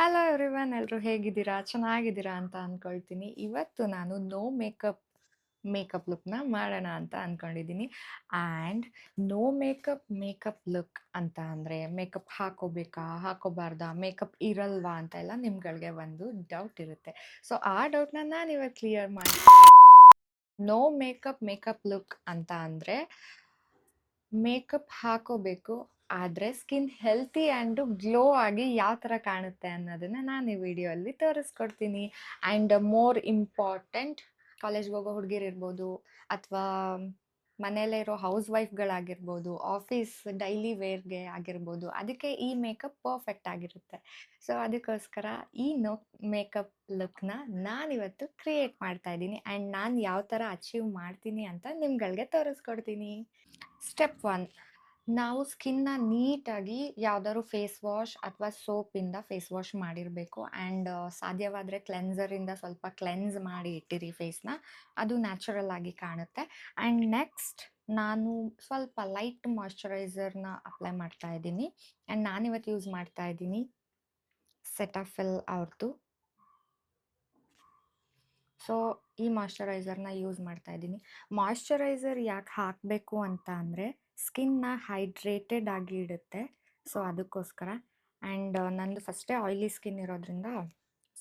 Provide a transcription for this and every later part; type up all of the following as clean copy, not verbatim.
Hello everyone, ಎಲ್ಲರೂ ಹೇಗಿದ್ದೀರಾ? ಚೆನ್ನಾಗಿದ್ದೀರಾ ಅಂತ ಅನ್ಕೊಳ್ತೀನಿ. ಇವತ್ತು ನಾನು ನೋ ಮೇಕಪ್ ಲುಕ್‌ನ ಮಾಡೋಣ ಅಂತ ಅನ್ಕೊಂಡಿದ್ದೀನಿ. ಆ್ಯಂಡ್ ನೋ ಮೇಕಪ್ ಲುಕ್ ಅಂತ ಅಂದ್ರೆ ಮೇಕಪ್ ಹಾಕೋಬೇಕಾ? ಹಾಕೋಬಾರ್ದಾ? ಮೇಕಪ್ ಇರಲ್ವಾ? ಅಂತ ಎಲ್ಲ ನಿಮ್ಗಳಿಗೆ ಒಂದು ಡೌಟ್ ಇರುತ್ತೆ. ಸೊ ಆ ಡೌಟ್‌ನ ನಾನಿವತ್ತು ಕ್ಲಿಯರ್ ಮಾಡಿ ನೋ ಮೇಕಪ್ ಲುಕ್ ಅಂತ ಅಂದ್ರೆ ಮೇಕಪ್ ಹಾಕೋಬೇಕು. ಆದ್ರೆ ಸ್ಕಿನ್ ಹೆಲ್ತಿ ಆ್ಯಂಡ್ ಗ್ಲೋ ಆಗಿ ಯಾವ ಥರ ಕಾಣುತ್ತೆ ಅನ್ನೋದನ್ನ ನಾನು ಈ ವಿಡಿಯೋ ಅಲ್ಲಿ ತೋರಿಸ್ಕೊಡ್ತೀನಿ. ಆ್ಯಂಡ್ ಮೋರ್ ಇಂಪಾರ್ಟೆಂಟ್, ಕಾಲೇಜ್ಗೆ ಹೋಗೋ ಹುಡುಗಿರಿರ್ಬೋದು ಅಥವಾ ಮನೇಲೇ ಇರೋ ಹೌಸ್ ವೈಫ್ಗಳಾಗಿರ್ಬೋದು, ಆಫೀಸ್ ಡೈಲಿ ವೇರ್ಗೆ ಆಗಿರ್ಬೋದು, ಅದಕ್ಕೆ ಈ ಮೇಕಪ್ ಪರ್ಫೆಕ್ಟ್ ಆಗಿರುತ್ತೆ. ಸೊ ಅದಕ್ಕೋಸ್ಕರ ಈ ಮೇಕಪ್ ಲುಕ್ನ ನಾನಿವತ್ತು ಕ್ರಿಯೇಟ್ ಮಾಡ್ತಾ ಇದ್ದೀನಿ. ಆ್ಯಂಡ್ ನಾನು ಯಾವ ಥರ ಅಚೀವ್ ಮಾಡ್ತೀನಿ ಅಂತ ನಿಮ್ಗಳಿಗೆ ತೋರಿಸ್ಕೊಡ್ತೀನಿ. ಸ್ಟೆಪ್ 1, ನಾವು ಸ್ಕಿನ್ನ ನೀಟಾಗಿ ಯಾವ್ದಾದ್ರು ಫೇಸ್ ವಾಶ್ ಅಥವಾ ಸೋಪಿಂದ ಫೇಸ್ ವಾಶ್ ಮಾಡಿರಬೇಕು. ಆ್ಯಂಡ್ ಸಾಧ್ಯವಾದರೆ ಕ್ಲೆನ್ಸರಿಂದ ಸ್ವಲ್ಪ ಕ್ಲೆನ್ಸ್ ಮಾಡಿ ಇಟ್ಟಿರಿ ಫೇಸ್ನ, ಅದು ನ್ಯಾಚುರಲ್ ಆಗಿ ಕಾಣುತ್ತೆ. ಆ್ಯಂಡ್ ನೆಕ್ಸ್ಟ್ ನಾನು ಸ್ವಲ್ಪ ಲೈಟ್ ಮಾಯ್ಶ್ಚರೈಸರ್ನ ಅಪ್ಲೈ ಮಾಡ್ತಾ ಇದ್ದೀನಿ. ಆ್ಯಂಡ್ ನಾನಿವತ್ತು ಯೂಸ್ ಮಾಡ್ತಾ ಇದ್ದೀನಿ ಸೆಟಾಫಿಲ್ ಅವ್ರದ್ದು. ಸೊ ಈ ಮಾಯ್ಶ್ಚರೈಸರ್ನ ಯೂಸ್ ಮಾಡ್ತಾ ಇದ್ದೀನಿ. ಮಾಯ್ಶ್ಚರೈಸರ್ ಯಾಕೆ ಹಾಕಬೇಕು ಅಂತ ಅಂದರೆ ಸ್ಕಿನ್ನ ಹೈಡ್ರೇಟೆಡ್ ಆಗಿ ಇಡುತ್ತೆ. ಸೊ ಅದಕ್ಕೋಸ್ಕರ. ಆ್ಯಂಡ್ ನಂದು ಫಸ್ಟೇ ಆಯಿಲಿ ಸ್ಕಿನ್ ಇರೋದ್ರಿಂದ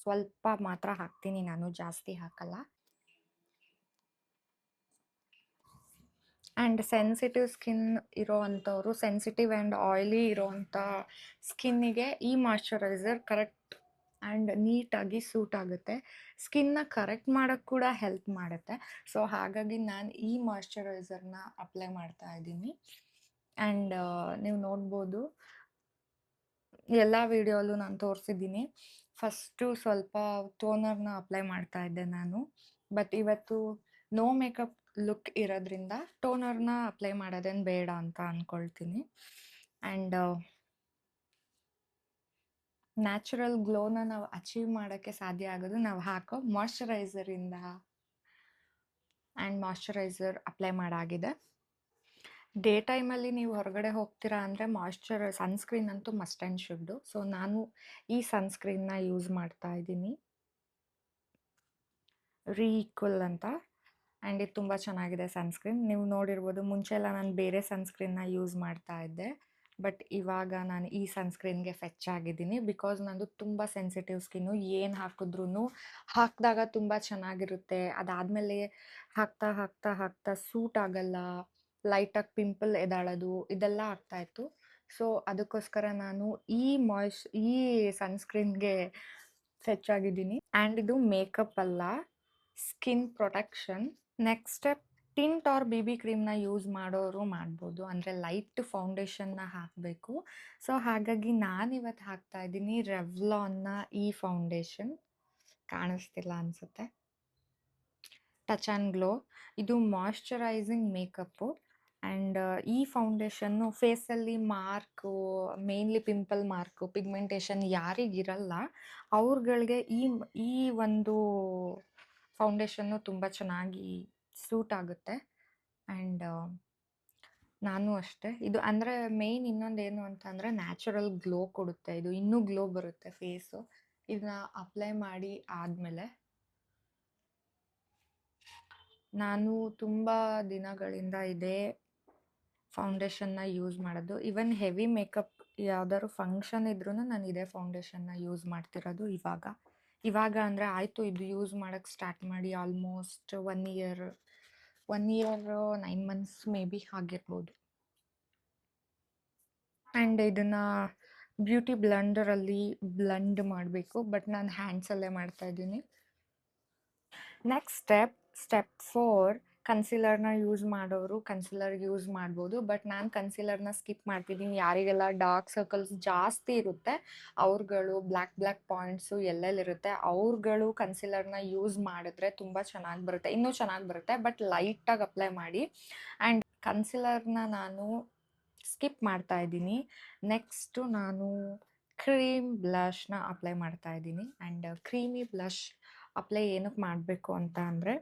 ಸ್ವಲ್ಪ ಮಾತ್ರ ಹಾಕ್ತೀನಿ, ನಾನು ಜಾಸ್ತಿ ಹಾಕಲ್ಲ. ಆ್ಯಂಡ್ ಸೆನ್ಸಿಟಿವ್ ಸ್ಕಿನ್ ಇರೋ ಅಂಥವ್ರು, ಸೆನ್ಸಿಟಿವ್ ಆ್ಯಂಡ್ ಆಯಿಲಿ ಇರೋವಂಥ ಸ್ಕಿನ್ನಿಗೆ ಈ ಮಾಯ್ಶ್ಚರೈಸರ್ ಕರೆಕ್ಟ್ ಆ್ಯಂಡ್ ನೀಟಾಗಿ ಸೂಟ್ ಆಗುತ್ತೆ. ಸ್ಕಿನ್ನ ಕರೆಕ್ಟ್ ಮಾಡೋಕ್ಕೆ ಕೂಡ ಹೆಲ್ಪ್ ಮಾಡುತ್ತೆ. ಸೊ ಹಾಗಾಗಿ ನಾನು ಈ ಮಾಯ್ಶ್ಚರೈಸರ್ನ ಅಪ್ಲೈ ಮಾಡ್ತಾ ಇದ್ದೀನಿ. ಆ್ಯಂಡ್ ನೀವು ನೋಡ್ಬೋದು, ಎಲ್ಲ ವಿಡಿಯೋಲ್ಲೂ ನಾನು ತೋರಿಸಿದ್ದೀನಿ. ಫಸ್ಟು ಸ್ವಲ್ಪ ಟೋನರ್ನ ಅಪ್ಲೈ ಮಾಡ್ತಾ ಇದ್ದೆ ನಾನು, ಬಟ್ ಇವತ್ತು ನೋ ಮೇಕಪ್ ಲುಕ್ ಇರೋದ್ರಿಂದ ಟೋನರ್ನ ಅಪ್ಲೈ ಮಾಡೋದೇನು ಬೇಡ ಅಂತ ಅಂದ್ಕೊಳ್ತೀನಿ. ಆ್ಯಂಡ್ ನ್ಯಾಚುರಲ್ ಗ್ಲೋನ ನಾವು ಅಚೀವ್ ಮಾಡೋಕ್ಕೆ ಸಾಧ್ಯ ಆಗೋದು ನಾವು ಹಾಕೋ ಮಾಯ್ಶ್ಚರೈಸರಿಂದ. ಆ್ಯಂಡ್ ಮಾಯ್ಶ್ಚರೈಸರ್ ಅಪ್ಲೈ ಮಾಡಾಗಿದೆ. ಡೇ ಟೈಮಲ್ಲಿ ನೀವು ಹೊರಗಡೆ ಹೋಗ್ತೀರಾ ಅಂದರೆ ಸನ್ಸ್ಕ್ರೀನ್ ಅಂತೂ ಮಸ್ಟ್ ಆ್ಯಂಡ್ ಶುಡ್ಡು. ಸೊ ನಾನು ಈ ಸನ್ಸ್ಕ್ರೀನ್ನ ಯೂಸ್ ಮಾಡ್ತಾ ಇದ್ದೀನಿ, ರೀಕ್ವಲ್ ಅಂತ. ಆ್ಯಂಡ್ ಇದು ತುಂಬ ಚೆನ್ನಾಗಿದೆ ಸನ್ಸ್ಕ್ರೀನ್. ನೀವು ನೋಡಿರ್ಬೋದು, ಮುಂಚೆ ಎಲ್ಲ ನಾನು ಬೇರೆ ಸನ್ಸ್ಕ್ರೀನ್ನ ಯೂಸ್ ಮಾಡ್ತಾ ಇದ್ದೆ, ಬಟ್ ಇವಾಗ ನಾನು ಈ ಸನ್ಸ್ಕ್ರೀನ್ಗೆ ಫೆಚ್ ಆಗಿದ್ದೀನಿ. ಬಿಕಾಸ್ ನಂದು ತುಂಬ ಸೆನ್ಸಿಟಿವ್ ಸ್ಕಿನ್ನು, ಏನು ಹಾಕಿದಾಗ ತುಂಬ ಚೆನ್ನಾಗಿರುತ್ತೆ, ಅದಾದಮೇಲೆ ಹಾಕ್ತಾ ಹಾಕ್ತಾ ಹಾಕ್ತಾ ಸೂಟ್ ಆಗಲ್ಲ, ಲೈಟಾಗಿ ಪಿಂಪಲ್ ಎದಾಳೋದು ಇದೆಲ್ಲ ಆಗ್ತಾಯಿತ್ತು. ಸೊ ಅದಕ್ಕೋಸ್ಕರ ನಾನು ಈ ಸನ್ಸ್ಕ್ರೀನ್ಗೆ ಫೆಚ್ ಆಗಿದ್ದೀನಿ. ಆ್ಯಂಡ್ ಇದು ಮೇಕಪ್ ಅಲ್ಲ, skin protection. Next step, tint or BB ಕ್ರೀಮ್ನ ಯೂಸ್ ಮಾಡೋರು ಮಾಡ್ಬೋದು, ಅಂದರೆ ಲೈಟ್ ಫೌಂಡೇಶನ್ನ ಹಾಕಬೇಕು. ಸೊ ಹಾಗಾಗಿ ನಾನಿವತ್ತು ಹಾಕ್ತಾ ಇದ್ದೀನಿ ರೆವ್ಲಾನ್ನ ಈ ಫೌಂಡೇಶನ್. ಕಾಣಿಸ್ತಿಲ್ಲ ಅನಿಸುತ್ತೆ, ಟಚ್ ಆ್ಯಂಡ್ ಗ್ಲೋ. ಇದು ಮಾಯ್ಶ್ಚರೈಸಿಂಗ್ ಮೇಕಪ್ಪು. ಆ್ಯಂಡ್ ಈ ಫೌಂಡೇಶನ್ನು ಫೇಸಲ್ಲಿ mark, mainly pimple mark, pigmentation ಯಾರಿಗಿರಲ್ಲ ಅವ್ರುಗಳಿಗೆ ಈ ಒಂದು ಫೌಂಡೇಶನ್ನು ತುಂಬ ಚೆನ್ನಾಗಿ ಸೂಟ್ ಆಗುತ್ತೆ. ಆ್ಯಂಡ್ ನಾನು ಅಷ್ಟೇ. ಇದು ಅಂದರೆ ಮೇಯ್ನ್ ಇನ್ನೊಂದೇನು ಅಂತ ಅಂದರೆ ನ್ಯಾಚುರಲ್ ಗ್ಲೋ ಕೊಡುತ್ತೆ. ಇದು ಇನ್ನೂ ಗ್ಲೋ ಬರುತ್ತೆ ಫೇಸು. ಇದನ್ನ ಅಪ್ಲೈ ಮಾಡಿ ಆದಮೇಲೆ ನಾನು ತುಂಬ ದಿನಗಳಿಂದ ಇದೇ ಫೌಂಡೇಶನ್ನ ಯೂಸ್ ಮಾಡೋದು. ಈವನ್ ಹೆವಿ ಮೇಕಪ್ ಯಾವ್ದಾದ್ರು ಫಂಕ್ಷನ್ ಇದ್ರೂ ನಾನು ಇದೇ ಫೌಂಡೇಶನ್ನ ಯೂಸ್ ಮಾಡ್ತಿರೋದು ಇವಾಗ ಅಂದರೆ ಆಯಿತು, ಇದು ಯೂಸ್ ಮಾಡೋಕ್ಕೆ ಸ್ಟಾರ್ಟ್ ಮಾಡಿ almost 1 year 9 months may be ಆಗಿರ್ಬೋದು. ಆ್ಯಂಡ್ ಇದನ್ನು ಬ್ಯೂಟಿ ಬ್ಲೆಂಡರಲ್ಲಿ ಬ್ಲೆಂಡ್ ಮಾಡಬೇಕು, ಬಟ್ ನಾನು ಹ್ಯಾಂಡ್ಸಲ್ಲೇ ಮಾಡ್ತಾ ಇದ್ದೀನಿ. ನೆಕ್ಸ್ಟ್ ಸ್ಟೆಪ್ 4, ಕನ್ಸಿಲರ್ನ ಯೂಸ್ ಮಾಡೋರು ಕನ್ಸಿಲರ್ ಯೂಸ್ ಮಾಡ್ಬೋದು, ಬಟ್ ನಾನು ಕನ್ಸಿಲರ್ನ ಸ್ಕಿಪ್ ಮಾಡ್ತಿದ್ದೀನಿ. ಯಾರಿಗೆಲ್ಲ ಡಾರ್ಕ್ ಸರ್ಕಲ್ಸ್ ಜಾಸ್ತಿ ಇರುತ್ತೆ ಅವ್ರುಗಳು, ಬ್ಲ್ಯಾಕ್ ಪಾಯಿಂಟ್ಸು ಎಲ್ಲೆಲ್ಲಿರುತ್ತೆ ಅವ್ರುಗಳು ಕನ್ಸಿಲರ್ನ ಯೂಸ್ ಮಾಡಿದ್ರೆ ತುಂಬ ಚೆನ್ನಾಗಿ ಬರುತ್ತೆ, ಇನ್ನೂ ಚೆನ್ನಾಗಿ ಬರುತ್ತೆ. ಬಟ್ ಲೈಟಾಗಿ ಅಪ್ಲೈ ಮಾಡಿ. ಆ್ಯಂಡ್ ಕನ್ಸಿಲರ್ನ ನಾನು ಸ್ಕಿಪ್ ಮಾಡ್ತಾ ಇದ್ದೀನಿ. ನೆಕ್ಸ್ಟು ನಾನು ಕ್ರೀಮ್ ಬ್ಲಷ್ನ ಅಪ್ಲೈ ಮಾಡ್ತಾ ಇದ್ದೀನಿ. ಆ್ಯಂಡ್ ಕ್ರೀಮಿ ಬ್ಲಷ್ ಅಪ್ಲೈ ಏನಕ್ಕೆ ಮಾಡಬೇಕು ಅಂತ ಅಂದರೆ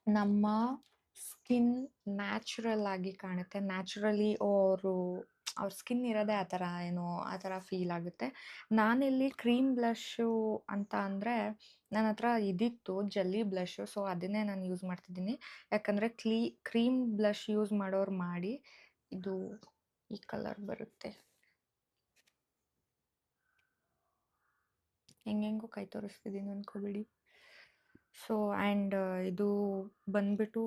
ನಮ್ಮ ಸ್ಕಿನ್ ನ್ಯಾಚುರಲ್ ಆಗಿ ಕಾಣುತ್ತೆ. ನ್ಯಾಚುರಲಿ ಅವರು ಅವ್ರ ಸ್ಕಿನ್ ಇರೋದೇ ಆ ಥರ ಏನೋ ಆ ಥರ ಫೀಲ್ ಆಗುತ್ತೆ. ನಾನಿಲ್ಲಿ ಕ್ರೀಮ್ ಬ್ಲಷು ಅಂತ ಅಂದರೆ ನನ್ನ ಹತ್ರ ಇದಿತ್ತು ಜೆಲ್ಲಿ ಬ್ಲಷು, ಸೊ ಅದನ್ನೇ ನಾನು ಯೂಸ್ ಮಾಡ್ತಿದ್ದೀನಿ. ಯಾಕಂದರೆ ಕ್ರೀಮ್ ಬ್ಲಷ್ ಯೂಸ್ ಮಾಡೋರು ಮಾಡಿ, ಇದು ಈ ಕಲರ್ ಬರುತ್ತೆ. ಹೆಂಗೆಂಗೋ ಕೈ ತೋರಿಸ್ತಿದ್ದೀನಿ ಅಂದ್ಕೋಬೇಡಿ. ಸೊ ಆ್ಯಂಡ್ ಇದು ಬಂದ್ಬಿಟ್ಟು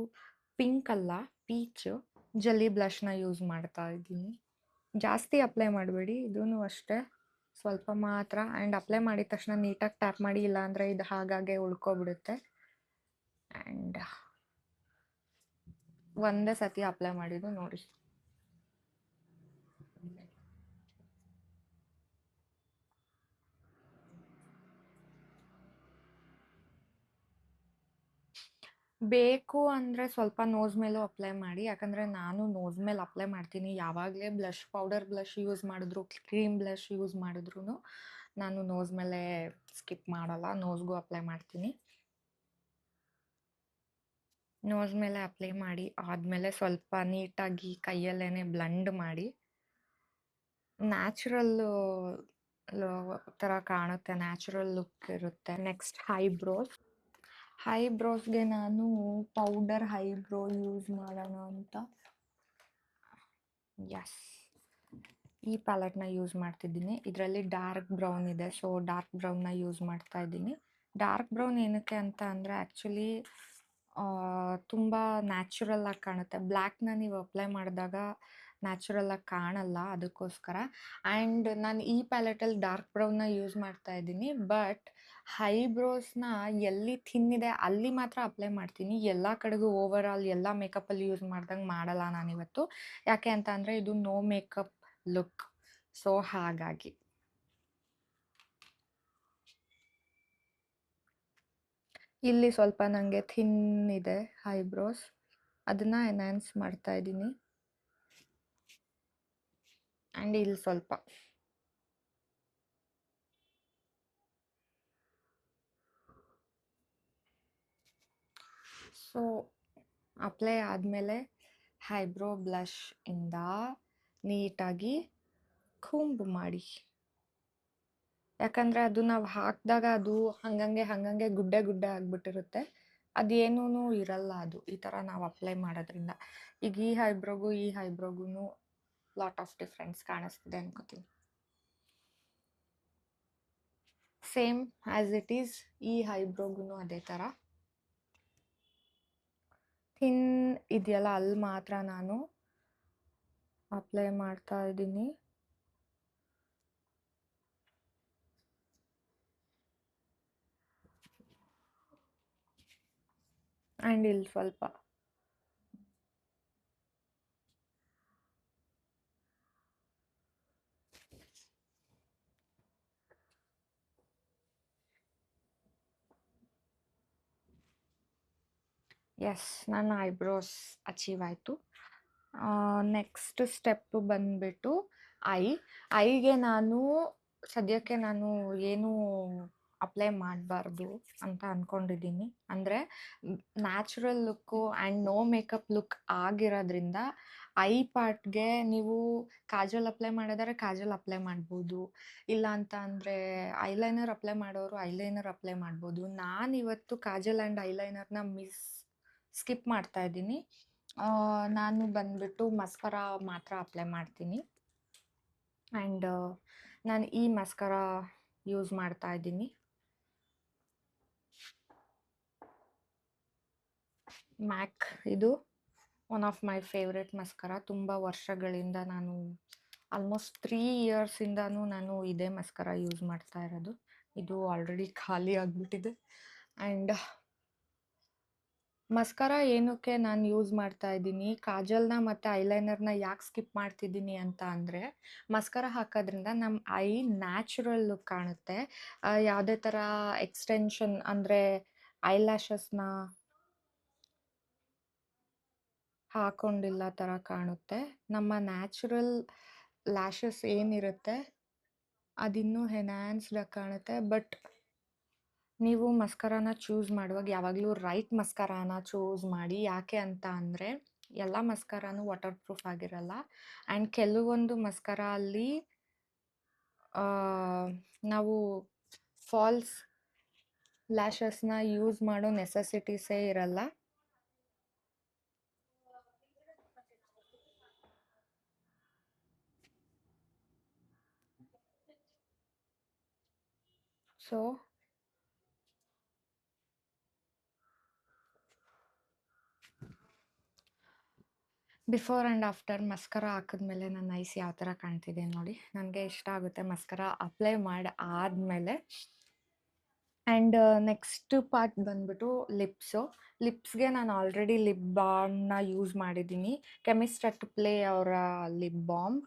ಪಿಂಕ್ ಅಲ್ಲ, ಪೀಚು ಜೆಲ್ಲಿ ಬ್ಲಷ್ನ ಯೂಸ್ ಮಾಡ್ತಾ ಇದ್ದೀನಿ. ಜಾಸ್ತಿ ಅಪ್ಲೈ ಮಾಡಬೇಡಿ, ಇದೂ ಅಷ್ಟೇ ಸ್ವಲ್ಪ ಮಾತ್ರ. ಆ್ಯಂಡ್ ಅಪ್ಲೈ ಮಾಡಿದ ತಕ್ಷಣ ನೀಟಾಗಿ ಟ್ಯಾಪ್ ಮಾಡಿ, ಇಲ್ಲಾಂದರೆ ಇದು ಹಾಗಾಗೆ ಉಳ್ಕೊಬಿಡುತ್ತೆ. ಆ್ಯಂಡ್ ಒಂದೇ ಸತಿ ಅಪ್ಲೈ ಮಾಡಿದ್ದು ನೋಡಿ. ಬೇಕು ಅಂದರೆ ಸ್ವಲ್ಪ ನೋಸ್ ಮೇಲೂ ಅಪ್ಲೈ ಮಾಡಿ, ಯಾಕಂದರೆ ನಾನು ನೋಸ್ ಮೇಲೆ ಅಪ್ಲೈ ಮಾಡ್ತೀನಿ ಯಾವಾಗಲೇ. ಪೌಡರ್ ಬ್ಲಷ್ ಯೂಸ್ ಮಾಡಿದ್ರು, ಕ್ರೀಮ್ ಬ್ಲಷ್ ಯೂಸ್ ಮಾಡಿದ್ರು ನಾನು ನೋಸ್ ಮೇಲೆ ಸ್ಕಿಪ್ ಮಾಡಲ್ಲ, ನೋಸ್ಗೂ ಅಪ್ಲೈ ಮಾಡ್ತೀನಿ. ನೋಸ್ ಮೇಲೆ ಅಪ್ಲೈ ಮಾಡಿ ಆದಮೇಲೆ ಸ್ವಲ್ಪ ನೀಟಾಗಿ ಕೈಯಲ್ಲೇ ಬ್ಲೆಂಡ್ ಮಾಡಿ, ನ್ಯಾಚುರಲ್ ಥರ ಕಾಣುತ್ತೆ, ನ್ಯಾಚುರಲ್ ಲುಕ್ ಇರುತ್ತೆ. ನೆಕ್ಸ್ಟ್ ಐಬ್ರೋಸ್ಗೆ ನಾನು ಪೌಡರ್ ಐಬ್ರೋ ಯೂಸ್ ಮಾಡೋಣ ಅಂತ ಈ ಪ್ಯಾಲೆಟ್ನ ಯೂಸ್ ಮಾಡ್ತಿದ್ದೀನಿ. ಇದರಲ್ಲಿ ಡಾರ್ಕ್ ಬ್ರೌನ್ ಇದೆ, ಸೊ ಡಾರ್ಕ್ ಬ್ರೌನ್ನ ಯೂಸ್ ಮಾಡ್ತಾ ಇದ್ದೀನಿ. ಡಾರ್ಕ್ ಬ್ರೌನ್ ಏನಕ್ಕೆ ಅಂತ ಅಂದರೆ ಆ್ಯಕ್ಚುಲಿ ತುಂಬ ನ್ಯಾಚುರಲ್ ಆಗಿ ಕಾಣುತ್ತೆ. ಬ್ಲ್ಯಾಕ್ನ ನೀವು ಅಪ್ಲೈ ಮಾಡಿದಾಗ ನ್ಯಾಚುರಲ್ ಆಗಿ ಕಾಣಲ್ಲ, ಅದಕ್ಕೋಸ್ಕರ. ಆ್ಯಂಡ್ ನಾನು ಈ ಪ್ಯಾಲೆಟಲ್ಲಿ ಡಾರ್ಕ್ ಬ್ರೌನ್ನ ಯೂಸ್ ಮಾಡ್ತಾ ಇದ್ದೀನಿ, ಬಟ್ ಐಬ್ರೋಸ್ನ ಎಲ್ಲಿ ಥಿನ್ನಿದೆ ಅಲ್ಲಿ ಮಾತ್ರ ಅಪ್ಲೈ ಮಾಡ್ತೀನಿ. ಎಲ್ಲ ಕಡೆಗೂ ಓವರ್ ಆಲ್ ಎಲ್ಲ ಮೇಕಪ್ಪಲ್ಲಿ ಯೂಸ್ ಮಾಡ್ದಂಗೆ ಮಾಡಲ್ಲ ನಾನಿವತ್ತು. ಯಾಕೆ ಅಂತ ಅಂದರೆ ಇದು ನೋ ಮೇಕಪ್ ಲುಕ್, ಸೊ ಹಾಗಾಗಿ. ಇಲ್ಲಿ ಸ್ವಲ್ಪ ನನಗೆ ಥಿನ್ ಇದೆ ಐಬ್ರೋಸ್, ಅದನ್ನು ಎನ್ಹ್ಯಾನ್ಸ್ ಮಾಡ್ತಾ ಇದ್ದೀನಿ. ಆ್ಯಂಡ್ ಇಲ್ಲಿ ಸ್ವಲ್ಪ ಸೊ ಅಪ್ಲೈ ಆದಮೇಲೆ ಐಬ್ರೋ ಬ್ಲಷ್ ಇಂದ ನೀಟಾಗಿ ಕೂಂಬ್ ಮಾಡಿ. ಯಾಕಂದರೆ ಅದು ನಾವು ಹಾಕಿದಾಗ ಅದು ಹಂಗಂಗೆ ಗುಡ್ಡೆ ಆಗಿಬಿಟ್ಟಿರುತ್ತೆ, ಅದೇನೂ ಇರಲ್ಲ ಅದು ಈ ಥರ ನಾವು ಅಪ್ಲೈ ಮಾಡೋದ್ರಿಂದ. ಈಗ ಈ ಐಬ್ರೋಗೂ ಲಾಟ್ ಆಫ್ ಡಿಫ್ರೆನ್ಸ್ ಕಾಣಿಸ್ತಿದೆ ಅನ್ಕೋತೀನಿ. ಸೇಮ್ ಆ್ಯಸ್ ಇಟ್ ಈಸ್ ಈ ಐಬ್ರೋಗೂ ಅದೇ ಥರ ಥಿನ್ ಇದೆಯಲ್ಲ ಅಲ್ಲಿ ಮಾತ್ರ ನಾನು ಅಪ್ಲೈ ಮಾಡ್ತಾ ಇದ್ದೀನಿ. ಆ್ಯಂಡ್ ಇಲ್ಲಿ ಸ್ವಲ್ಪ ನನ್ನ ಐಬ್ರೋಸ್ ಅಚೀವ್ ಆಯಿತು. ನೆಕ್ಸ್ಟ್ ಸ್ಟೆಪ್ ಬಂದ್ಬಿಟ್ಟು ಐಗೆ ನಾನು ಸದ್ಯಕ್ಕೆ ಏನು ಅಪ್ಲೈ ಮಾಡಬಾರ್ದು ಅಂತ ಅಂದ್ಕೊಂಡಿದ್ದೀನಿ. ಅಂದರೆ natural look and no makeup look ಆಗಿರೋದ್ರಿಂದ ಐ ಪಾರ್ಟ್ಗೆ ನೀವು ಕಾಜಲ್ ಅಪ್ಲೈ ಮಾಡಿದರೆ ಕಾಜಲ್ ಅಪ್ಲೈ ಮಾಡ್ಬೋದು, ಇಲ್ಲ ಅಂತ ಅಂದರೆ ಐಲೈನರ್ ಅಪ್ಲೈ ಮಾಡೋರು ಐಲೈನರ್ ಅಪ್ಲೈ ಮಾಡ್ಬೋದು. ನಾನಿವತ್ತು ಕಾಜಲ್ ಆ್ಯಂಡ್ ಐಲೈನರ್ನ ಸ್ಕಿಪ್ ಮಾಡ್ತಾ ಇದ್ದೀನಿ. ನಾನು ಬಂದ್ಬಿಟ್ಟು ಮಸ್ಕರಾ ಮಾತ್ರ ಅಪ್ಲೈ ಮಾಡ್ತೀನಿ. ಆ್ಯಂಡ್ ನಾನು ಈ ಮಸ್ಕರಾ ಯೂಸ್ ಮಾಡ್ತಾ ಇದ್ದೀನಿ. ಮ್ಯಾಕ್, ಇದು one of my favourite mascara. ತುಂಬ ವರ್ಷಗಳಿಂದ ನಾನು ಆಲ್ಮೋಸ್ಟ್ 3 ಇಯರ್ಸಿಂದನೂ ನಾನು ಇದೇ ಮಸ್ಕರಾ ಯೂಸ್ ಮಾಡ್ತಾ ಇರೋದು. ಇದು ಆಲ್ರೆಡಿ ಖಾಲಿ ಆಗಿಬಿಟ್ಟಿದೆ. ಆ್ಯಂಡ್ ಮಸ್ಕರಾ ಏನಕ್ಕೆ ನಾನು ಯೂಸ್ ಮಾಡ್ತಾ ಇದ್ದೀನಿ, ಕಾಜಲ್ನ ಮತ್ತು ಐಲೈನರ್ನ ಯಾಕೆ ಸ್ಕಿಪ್ ಮಾಡ್ತಿದ್ದೀನಿ ಅಂತ ಅಂದರೆ, ಮಸ್ಕರಾ ಹಾಕೋದ್ರಿಂದ ನಮ್ಮ ಐ ನ್ಯಾಚುರಲ್ ಲುಕ್ ಕಾಣುತ್ತೆ. ಯಾವುದೇ ಥರ ಎಕ್ಸ್ಟೆನ್ಷನ್ ಅಂದರೆ ಐಲ್ಯಾಶಸ್ನ ಹಾಕೊಂಡಿಲ್ಲ ಥರ ಕಾಣುತ್ತೆ. ನಮ್ಮ ನ್ಯಾಚುರಲ್ ಲ್ಯಾಶಸ್ ಏನಿರುತ್ತೆ ಅದಿನ್ನೂ ಎನ್ಹ್ಯಾನ್ಸ್ಡಾಗಿ ಕಾಣುತ್ತೆ. ಬಟ್ ನೀವು ಮಸ್ಕರಾನ ಚೂಸ್ ಮಾಡುವಾಗ ಯಾವಾಗಲೂ ರೈಟ್ ಮಸ್ಕರಾನ ಚೂಸ್ ಮಾಡಿ. ಯಾಕೆ ಅಂತ ಅಂದರೆ ಎಲ್ಲ ಮಸ್ಕರಾನು ವಾಟರ್ ಪ್ರೂಫ್ ಆಗಿರಲ್ಲ. ಆ್ಯಂಡ್ ಕೆಲವೊಂದು ಮಸ್ಕರ ಅಲ್ಲಿ ನಾವು ಫಾಲ್ಸ್ ಲ್ಯಾಶಸ್ನ ಯೂಸ್ ಮಾಡೋ ನೆಸೆಸಿಟೀಸೇ ಇರಲ್ಲ. ಸೊ ಬಿಫೋರ್ ಆ್ಯಂಡ್ ಆಫ್ಟರ್ ಮಸ್ಕರ ಹಾಕಿದ್ಮೇಲೆ ನನ್ನ ಐಸ್ ಯಾವ ಥರ ಕಾಣ್ತಿದೆ ನೋಡಿ. ನನಗೆ ಇಷ್ಟ ಆಗುತ್ತೆ ಮಸ್ಕರ ಅಪ್ಲೈ ಮಾಡಿ ಆದಮೇಲೆ. ಆ್ಯಂಡ್ ನೆಕ್ಸ್ಟ್ ಪಾರ್ಟ್ ಬಂದ್ಬಿಟ್ಟು ಲಿಪ್ಸ್ಗೆ ನಾನು ಆಲ್ರೆಡಿ ಲಿಪ್ ಬಾಮ್ನ ಯೂಸ್ ಮಾಡಿದ್ದೀನಿ. ಕೆಮಿಸ್ಟ್ ಅಟ್ ಪ್ಲೇ ಅವರ ಲಿಪ್ ಬಾಮ್.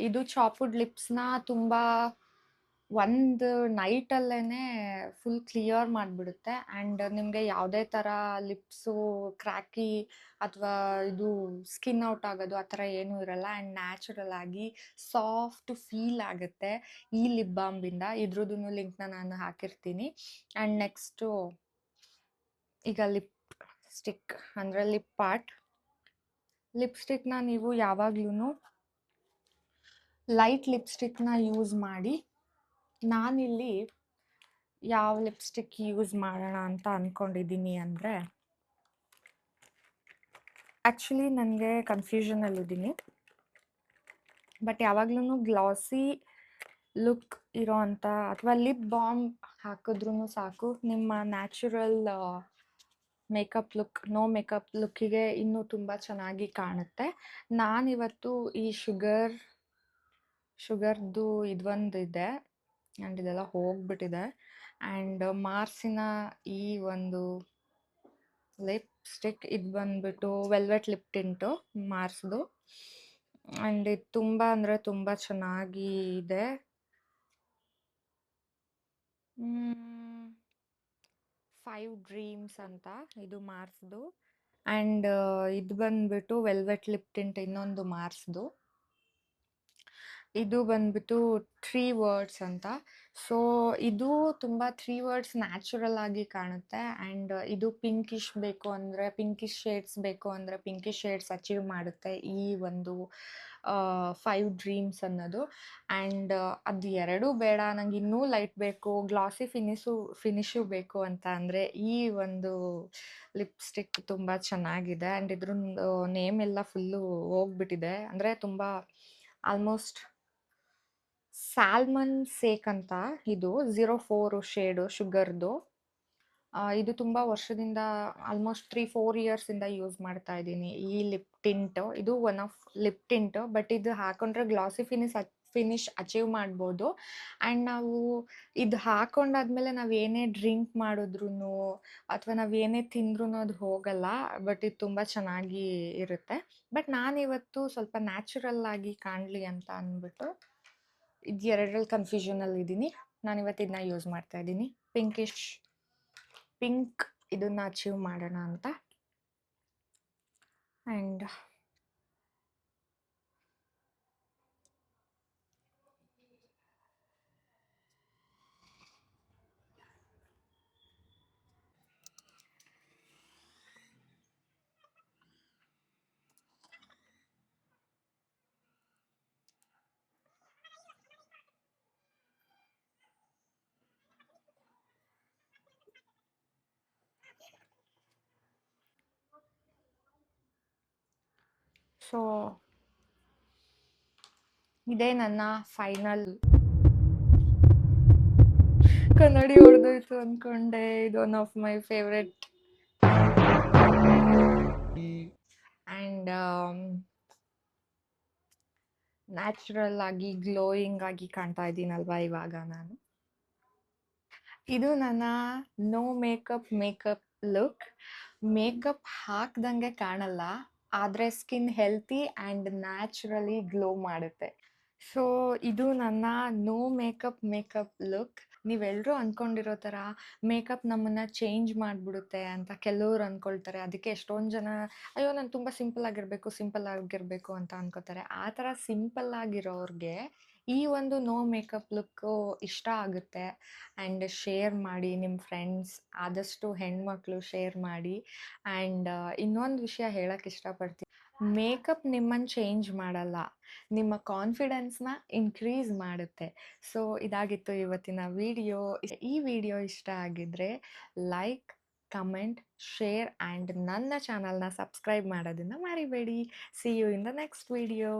ಇದು ಚಾಪ್ಡ್ ಲಿಪ್ಸ್ನ ತುಂಬ ಒಂದು ನೈಟಲ್ಲೇ ಫುಲ್ ಕ್ಲಿಯರ್ ಮಾಡಿಬಿಡುತ್ತೆ. ಆ್ಯಂಡ್ ನಿಮಗೆ ಯಾವುದೇ ಥರ ಲಿಪ್ಸು ಕ್ರ್ಯಾಕಿ ಅಥವಾ ಇದು ಸ್ಕಿನ್ ಔಟ್ ಆಗೋದು ಆ ಥರ ಏನೂ ಇರಲ್ಲ. ಆ್ಯಂಡ್ ನ್ಯಾಚುರಲ್ ಆಗಿ ಸಾಫ್ಟ್ ಫೀಲ್ ಆಗುತ್ತೆ ಈ ಲಿಪ್ ಬಾಂಬಿಂದ. ಇದ್ರದ್ದು ಲಿಂಕ್ನ ನಾನು ಹಾಕಿರ್ತೀನಿ. ಆ್ಯಂಡ್ ನೆಕ್ಸ್ಟು ಈಗ ಲಿಪ್ ಸ್ಟಿಕ್ ಅಂದರೆ ಲಿಪ್ ಪಾರ್ಟ್. ಲಿಪ್ಸ್ಟಿಕ್ನ ನೀವು ಯಾವಾಗ್ಲೂ ಲೈಟ್ ಲಿಪ್ಸ್ಟಿಕ್ನ ಯೂಸ್ ಮಾಡಿ. ನಾನಿಲ್ಲಿ ಯಾವ ಲಿಪ್ಸ್ಟಿಕ್ ಯೂಸ್ ಮಾಡೋಣ ಅಂತ ಅಂದ್ಕೊಂಡಿದ್ದೀನಿ ಅಂದರೆ, ಆ್ಯಕ್ಚುಲಿ ನನಗೆ ಕನ್ಫ್ಯೂಷನಲ್ಲಿದ್ದೀನಿ. ಬಟ್ ಯಾವಾಗ್ಲೂ ಗ್ಲಾಸಿ ಲುಕ್ ಇರೋ ಅಂಥ ಅಥವಾ ಲಿಪ್ ಬಾಮ್ ಹಾಕಿದ್ರೂ ಸಾಕು ನಿಮ್ಮ natural makeup look, no makeup ಲುಕ್ಕಿಗೆ ಇನ್ನೂ ತುಂಬ ಚೆನ್ನಾಗಿ ಕಾಣುತ್ತೆ. ನಾನಿವತ್ತು ಈ ಶುಗರ್ದು ಇದೊಂದು ಇದೆ ಆ್ಯಂಡ್ ಇದೆಲ್ಲ ಹೋಗ್ಬಿಟ್ಟಿದೆ. ಆ್ಯಂಡ್ ಮಾರ್ಸಿನ ಈ ಒಂದು ಲಿಪ್ಸ್ಟಿಕ್ ಇದು ಬಂದ್ಬಿಟ್ಟು ವೆಲ್ವೆಟ್ ಲಿಪ್ ಟಿಂಟು ಮಾರ್ಸ್ದು. ಆ್ಯಂಡ್ ಇದು ತುಂಬ ಅಂದರೆ ತುಂಬ ಚೆನ್ನಾಗಿ ಇದೆ. 5 ಡ್ರೀಮ್ಸ್ ಅಂತ ಇದು ಮಾರ್ಸ್ದು. ಆ್ಯಂಡ್ ಇದು ಬಂದ್ಬಿಟ್ಟು ವೆಲ್ವೆಟ್ ಲಿಪ್ ಟಿಂಟ್ ಇನ್ನೊಂದು ಮಾರ್ಸ್ದು. ಇದು ಬಂದ್ಬಿಟ್ಟು 3 ವರ್ಡ್ಸ್ ಅಂತ. ಸೊ ಇದು ತುಂಬ 3 ವರ್ಡ್ಸ್ ನ್ಯಾಚುರಲ್ ಆಗಿ ಕಾಣುತ್ತೆ. ಆ್ಯಂಡ್ ಇದು ಪಿಂಕಿಶ್ ಬೇಕು ಅಂದರೆ ಪಿಂಕಿಶ್ ಶೇಡ್ಸ್ ಬೇಕು ಅಂದರೆ ಪಿಂಕಿಶ್ ಶೇಡ್ಸ್ ಅಚೀವ್ ಮಾಡುತ್ತೆ ಈ ಒಂದು 5 ಡ್ರೀಮ್ಸ್ ಅನ್ನೋದು. ಆ್ಯಂಡ್ ಅದು ಎರಡೂ ಬೇಡ, ನಂಗೆ ಇನ್ನೂ ಲೈಟ್ ಬೇಕು, ಗ್ಲಾಸಿ ಫಿನಿಶು ಬೇಕು ಅಂತ ಅಂದರೆ ಈ ಒಂದು ಲಿಪ್ಸ್ಟಿಕ್ ತುಂಬ ಚೆನ್ನಾಗಿದೆ. ಆ್ಯಂಡ್ ಇದ್ರ ನೇಮ್ ಎಲ್ಲ ಫುಲ್ಲು ಹೋಗ್ಬಿಟ್ಟಿದೆ. ಅಂದರೆ ತುಂಬ ಆಲ್ಮೋಸ್ಟ್ ಸ್ಯಾಲ್ಮನ್ ಸೇಕ್ ಅಂತ ಇದು 04 ಶೇಡು ಶುಗರ್ದು. ಇದು ತುಂಬ ವರ್ಷದಿಂದ ಆಲ್ಮೋಸ್ಟ್ 3-4 ಇಯರ್ಸಿಂದ ಯೂಸ್ ಮಾಡ್ತಾ ಇದ್ದೀನಿ ಈ ಲಿಪ್ ಟಿಂಟ್. ಇದು one of lip tint. But ಇದು ಹಾಕೊಂಡ್ರೆ ಗ್ಲಾಸಿ ಫಿನಿಶ್ ಅಚೀವ್ ಮಾಡ್ಬೋದು. ಆ್ಯಂಡ್ ನಾವು ಇದು ಹಾಕೊಂಡಾದ್ಮೇಲೆ ನಾವು ಏನೇ ಡ್ರಿಂಕ್ ಮಾಡಿದ್ರು ಅಥವಾ ನಾವು ಏನೇ ತಿಂದ್ರೂ ಅದು ಹೋಗಲ್ಲ. ಬಟ್ ಇದು ತುಂಬ ಚೆನ್ನಾಗಿ ಇರುತ್ತೆ. ಬಟ್ ನಾನಿವತ್ತು ಸ್ವಲ್ಪ ನ್ಯಾಚುರಲ್ ಆಗಿ ಕಾಣಲಿ ಅಂತ ಅಂದ್ಬಿಟ್ಟು ಇದು ಎರಡರಲ್ಲಿ ಕನ್ಫ್ಯೂಷನಲ್ಲಿ ಇದ್ದೀನಿ. ನಾನಿವತ್ತು ಇದನ್ನ ಯೂಸ್ ಮಾಡ್ತಾ ಇದ್ದೀನಿ. ಪಿಂಕ್ ಇದನ್ನ ಅಚೀವ್ ಮಾಡೋಣ ಅಂತ. ಆ್ಯಂಡ್ ಸೊ ಇದೇ ನನ್ನ ಫೈನಲ್. ಕನ್ನಡಿ ಹೊಡೆದೋಯ್ತು ಅಂದ್ಕೊಂಡೆ. ಇದು one of my favourite. And natural ಆಗಿ ಗ್ಲೋಯಿಂಗ್ ಆಗಿ ಕಾಣ್ತಾ ಇದ್ದೀನಲ್ವಾ ಇವಾಗ ನಾನು. ಇದು ನನ್ನ ನೋ ಮೇಕಪ್ ಲುಕ್. ಮೇಕಪ್ ಹಾಕ್ದಂಗೆ ಕಾಣಲ್ಲ, ಆದರೆ skin healthy and naturally glow ಮಾಡುತ್ತೆ. ಸೊ ಇದು ನನ್ನ ನೋ ಮೇಕಪ್ ಲುಕ್. ನೀವೆಲ್ಲರೂ ಅಂದ್ಕೊಂಡಿರೋ ಥರ ಮೇಕಪ್ ನಮ್ಮನ್ನು ಚೇಂಜ್ ಮಾಡಿಬಿಡುತ್ತೆ ಅಂತ ಕೆಲವ್ರು ಅಂದ್ಕೊಳ್ತಾರೆ. ಅದಕ್ಕೆ ಎಷ್ಟೊಂದು ಜನ ಅಯ್ಯೋ ನಾನು ತುಂಬ ಸಿಂಪಲ್ ಆಗಿರಬೇಕು ಅಂತ ಅಂದ್ಕೋತಾರೆ. ಆ ಥರ ಸಿಂಪಲ್ ಆಗಿರೋರಿಗೆ ಈ ಒಂದು ನೋ ಮೇಕಪ್ ಲುಕ್ಕು ಇಷ್ಟ ಆಗುತ್ತೆ ಆ್ಯಂಡ್ ಶೇರ್ ಮಾಡಿ ನಿಮ್ಮ ಫ್ರೆಂಡ್ಸ್ ಆದಷ್ಟು ಹೆಣ್ಮಕ್ಳು ಶೇರ್ ಮಾಡಿ. ಆ್ಯಂಡ್ ಇನ್ನೊಂದು ವಿಷಯ ಹೇಳಕ್ಕೆ ಇಷ್ಟಪಡ್ತೀನಿ. ಮೇಕಪ್ ನಿಮ್ಮನ್ನು ಚೇಂಜ್ ಮಾಡಲ್ಲ, ನಿಮ್ಮ ಕಾನ್ಫಿಡೆನ್ಸ್‌ನ ಇನ್ಕ್ರೀಸ್ ಮಾಡುತ್ತೆ. ಸೊ ಇದಾಗಿತ್ತು ಇವತ್ತಿನ ವಿಡಿಯೋ. ಈ ವಿಡಿಯೋ ಇಷ್ಟ ಆಗಿದ್ರೆ ಲೈಕ್, ಕಮೆಂಟ್, ಶೇರ್ ಆ್ಯಂಡ್ ನನ್ನ ಚಾನಲ್‌ನ ಸಬ್ಸ್ಕ್ರೈಬ್ ಮಾಡೋದನ್ನ ಮರಿಬೇಡಿ. See you in the next video.